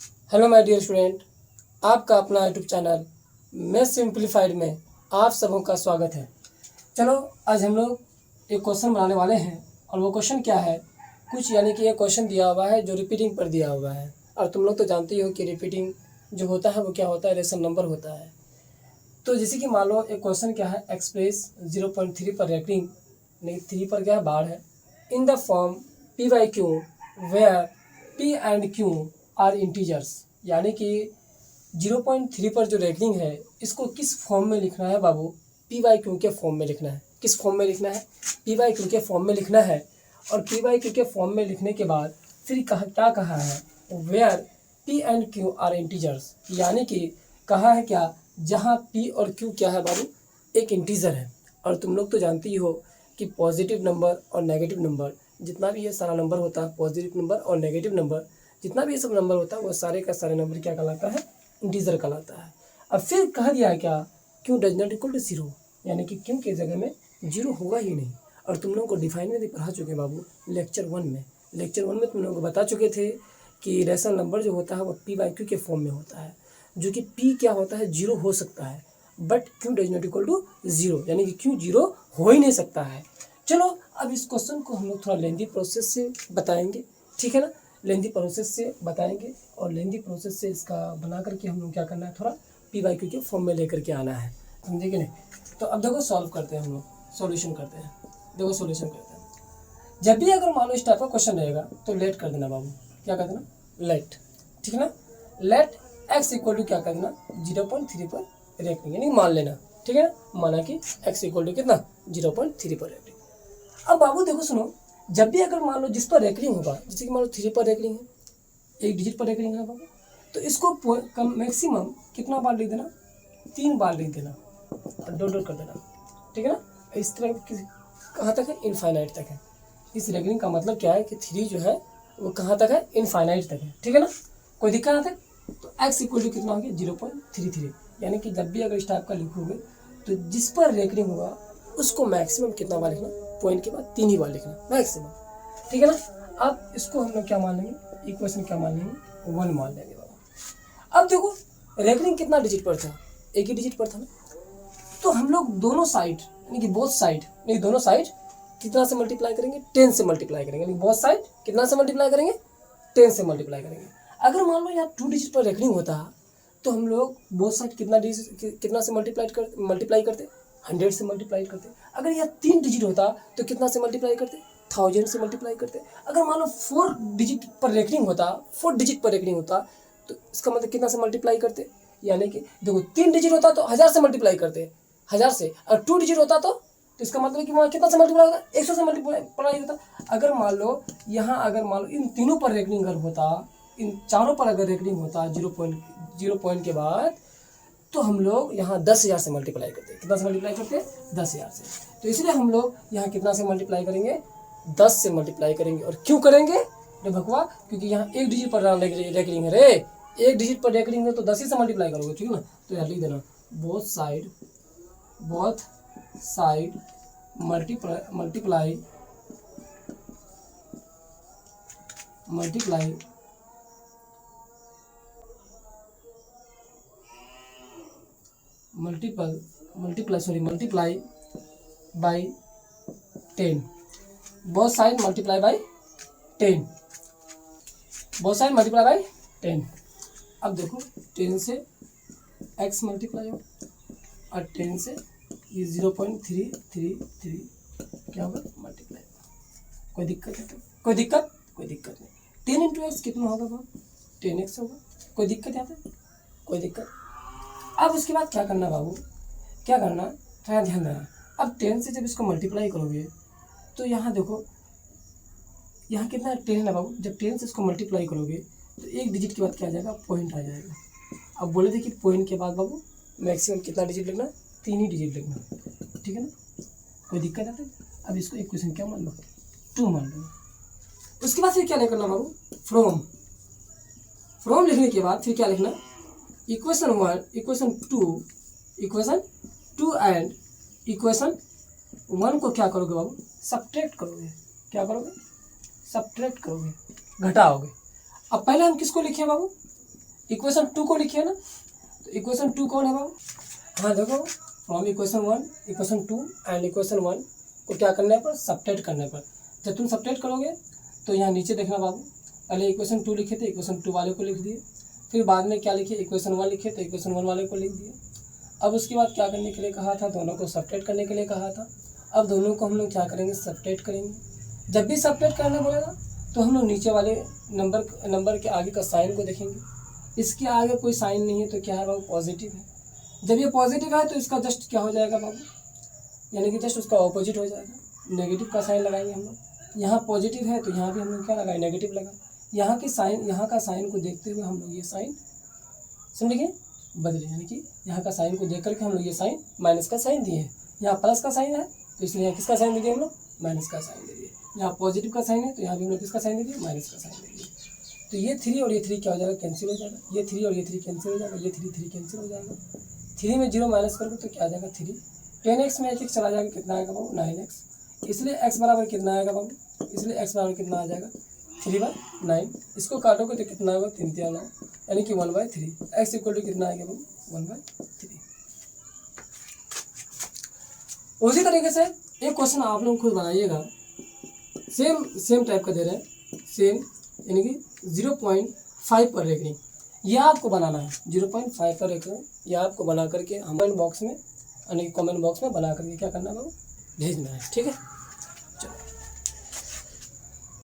Hello my dear student, आपका अपना YouTube channel math simplified में आप सबों का स्वागत है। चलो आज हम लोग एक क्वेश्चन बनाने वाले हैं और वो क्वेश्चन क्या है, कुछ यानी कि एक क्वेश्चन दिया हुआ है जो रिपीटिंग पर दिया हुआ है और तुम लोग तो जानते ही हो कि रिपीटिंग जो होता है वो क्या होता है, रेशनल नंबर होता है। तो जैसे कि मान लो एक क्वेश्चन क्या है, एक्सप्रेस 0.3 पर रेटिंग नहीं 3 पर क्या है बार है in the form p by q where p and q are integers, यानी कि 0.3 पर जो रेटिंग है इसको किस फॉर्म में लिखना है बाबू, पी बाई क्यू के फॉर्म में लिखना है। किस फॉर्म में लिखना है? पी बाई क्यू के फॉर्म में लिखना है। और पी बाई क्यू के फॉर्म में लिखने के बाद फिर क्या कहा है, where p and q are integers, यानी कि कहा है क्या, जहाँ पी और क्यू क्या है बाबू, एक इंटीजर है। और तुम लोग तो जानते ही हो कि पॉजिटिव नंबर और नेगेटिव नंबर, जितना भी ये सारा नंबर होता है, पॉजिटिव नंबर और नेगेटिव नंबर, जितना भी ये सब नंबर होता है वो सारे का सारे नंबर क्या कहलाता है, इंटीजर कहलाता है। अब फिर कहा दिया है क्या, q does not equal to zero, यानी कि क्यू के जगह में जीरो होगा ही नहीं। और तुम लोगों को डिफाइन में भी पढ़ा चुके बाबू लेक्चर वन में तुम लोगों को बता चुके थे कि रेशनल नंबर जो होता है वो पी बाई क्यू के फॉर्म में होता है, जो कि पी क्या होता है, जीरो हो सकता है, but q does not equal to zero, यानी कि क्यू जीरो हो ही नहीं सकता है। चलो अब इस क्वेश्चन को हम लोग थोड़ा लेंदी प्रोसेस से बताएंगे, ठीक है ना, लेंदी प्रोसेस से बताएंगे और लेंदी प्रोसेस से इसका बना करके हम लोग क्या करना है, थोड़ा पी बाई क्यू के फॉर्म में लेकर के आना है, समझे कि नहीं। तो अब देखो सॉल्व करते हैं, हम लोग सॉल्यूशन करते हैं। देखो सॉल्यूशन करते हैं, जब भी अगर मान लो इस टाइप का क्वेश्चन रहेगा तो लेट कर देना बाबू, क्या कर देना, लेट, ठीक है ना। लेट एक्स इक्वल टू क्या कर देना, 0.3 पर रेटिंग, यानी मान लेना, ठीक है ना, माना कि एक्स इक्वल टू कितना, 0.3 पर रेटिंग। अब बाबू देखो सुनो, जब भी अगर मान लो जिस पर रेकरिंग होगा, जैसे कि मान लो 3 पर रेकरिंग है, एक डिजिट पर रेकरिंग है बाबू, तो इसको मैक्सिमम कितना बार लिख देना, 3 बार लिख देना और डॉट डॉट कर देना, ठीक है ना। इस तरह कहाँ तक है, इनफाइनाइट तक है। इस रेकरिंग का मतलब क्या है कि 3 जो है वो कहाँ तक है, इनफाइनाइट तक है, ठीक है ना, कोई दिक्कत ना है। तो एक्स इक्वल टू कितना हो गया, 0.33, यानी कि जब भी अगर इस टाइप का लिखोगे तो जिस पर रेकरिंग होगा उसको मैक्सिमम कितना बार लिखना, पॉइंट के बाद 3 ही बार लिखना मैक्सिमम, ठीक है ना। अब इसको हम लोग क्या मान लेंगे, इक्वेशन क्या मान लेंगे, 1 मान लेंगे बाबा। अब देखो रेकरिंग कितना डिजिट पर था, एक ही डिजिट पर था ना, तो हम लोग दोनों साइड यानी कि बोथ साइड, नहीं दोनों साइड कितना से मल्टीप्लाई करेंगे, 10 से मल्टीप्लाई करेंगे, यानी बोथ साइड कितना से मल्टीप्लाई करेंगे, 10 से मल्टीप्लाई करेंगे। अगर मान लो यहाँ 2 डिजिट पर रेकरिंग होता तो हम लोग बोथ साइड कितना से मल्टीप्लाई करते, 100 से मल्टीप्लाई करते। अगर यहाँ 3 डिजिट होता तो कितना से मल्टीप्लाई करते, 1000 से मल्टीप्लाई करते। अगर मान लो 4 डिजिट पर रेकरिंग होता, 4 डिजिट पर रेकरिंग होता तो इसका मतलब कितना से मल्टीप्लाई करते, यानी कि देखो 3 डिजिट होता तो 1000 से मल्टीप्लाई करते, 1000 से। और 2 डिजिट होता तो इसका मतलब कि वहाँ कितना से मल्टीप्लाई होता, 100 से मल्टीप्लाई होता। अगर मान लो यहाँ अगर मान लो इन तीनों पर रेकरिंग अगर होता, इन चारों पर अगर रेकरिंग होता 0 पॉइंट के बाद, तो हम लोग यहाँ 10,000 से मल्टीप्लाई करते, कितना से मल्टीप्लाई करते, 10,000 से। तो इसलिए हम लोग यहाँ कितना से मल्टीप्लाई करेंगे, 10 से मल्टीप्लाई करेंगे। और क्यों करेंगे रे भगवा, क्योंकि यहाँ एक डिजिट पर रेकरिंग है रे, एक डिजिट पर रेकरिंग है तो 10 ही से मल्टीप्लाई करोगे, ठीक है ना। तो यहाँ लिख देना both side multiply by 10, both side multiply by 10, both side multiply by 10। अब देखो 10 से x मल्टीप्लाई हो और 10 से ये 0.333 क्या होगा, मल्टीप्लाई। कोई दिक्कत है तो कोई दिक्कत नहीं। 10 इंटू एक्स कितना होगा बाबू, 10x होगा। कोई दिक्कत यहाँ पे, कोई दिक्कत। अब उसके बाद क्या करना बाबू, क्या करना, थोड़ा ध्यान देना। अब 10 से जब इसको मल्टीप्लाई करोगे तो यहाँ देखो यहाँ कितना 10 है ना बाबू, जब 10 से इसको मल्टीप्लाई करोगे तो एक डिजिट के बाद क्या आ जाएगा, पॉइंट आ जाएगा। अब बोले थे कि पॉइंट के बाद बाबू मैक्सिमम कितना डिजिट लिखना, 3 ही डिजिट लिखना, ठीक है ना, कोई दिक्कत आता है। अब इसको इक्वेशन क्या मान लो, 2 मान लो। उसके बाद फिर क्या करना बाबू, फ्रॉम लिखने के बाद फिर क्या लिखना, इक्वेशन 1 इक्वेशन 2 एंड इक्वेशन 1 को क्या करोगे बाबू, सब्ट्रैक्ट करोगे, क्या करोगे, सब्ट्रैक्ट करोगे, घटाओगे। अब पहले हम किसको लिखे बाबू, इक्वेशन 2 को लिखिए ना, तो इक्वेशन 2 कौन है बाबू? हाँ देखो, from equation 1, equation 2 and equation 1 को क्या करने पर? सब्ट्रैक्ट करने पर। जब तुम सब्ट्रैक्ट करोगे तो यहाँ नीचे देखना बाबू, पहले इक्वेशन 2 लिखे थे, इक्वेशन 2 वाले को लिख दिए, फिर बाद में क्या लिखे? इक्वेशन 1 लिखे तो इक्वेशन 1 वाले को लिख दिए। अब उसके बाद क्या करने के लिए कहा था? दोनों को सब्ट्रैक्ट करने के लिए कहा था। अब दोनों को हम लोग क्या करेंगे? सब्ट्रैक्ट करेंगे। जब भी सब्ट्रैक्ट करने बोलेगा तो हम लोग नीचे वाले नंबर के आगे का साइन को देखेंगे। इसके आगे कोई साइन नहीं है तो क्या है बाबू? पॉजिटिव है। जब ये पॉजिटिव है तो इसका जस्ट क्या हो जाएगा बाबू? यानी कि जस्ट उसका ऑपोजिट हो जाएगा, नेगेटिव का साइन लगाएंगे हम लोग। यहाँ पॉजिटिव है तो यहाँ भी हम लोग क्या लगाए? नेगेटिव लगाए। यहाँ की साइन, यहाँ का साइन को देखते हुए हम लोग ये साइन समझिए बदले, यानी कि यहाँ का साइन को देख करके हम लोग ये साइन माइनस का साइन दिए हैं। यहाँ प्लस का साइन है तो इसलिए यहाँ किसका साइन दे दिए हम लोग? माइनस का साइन दे दिए। यहाँ पॉजिटिव का साइन है तो यहाँ भी हम लोग किसका साइन दे दिए? माइनस का साइन दे दिए। तो ये 3 और ये 3 क्या हो जाएगा? कैंसिल हो जाएगा। ये 3 और ये 3 कैंसिल हो जाएगा, ये 3 कैंसिल हो जाएगा। 3 में 0 माइनस करोगे तो क्या आ जाएगा? 3। 10x में 1 चला जाएगा, कितना आएगा बाबू? 9x। इसलिए x बराबर कितना आएगा बाबू? इसलिए x बराबर कितना आ जाएगा? 3/9। इसको काटोगे तो कितना होगा? 3 3 9, यानी कि 1/3। x इक्वल टू कितना आएगा बाबू? 1/3। उसी तरीके से एक क्वेश्चन आप लोग खुद बनाइएगा, सेम टाइप का दे रहे हैं, सेम यानी कि 0.5 पर रेखनी, यह आपको बनाना है। 0.5 पर रेखनी यह आपको बना करके कमेंट बॉक्स में, यानी कमेंट बॉक्स में बना करके क्या करना है बाबू? भेजना है, ठीक है।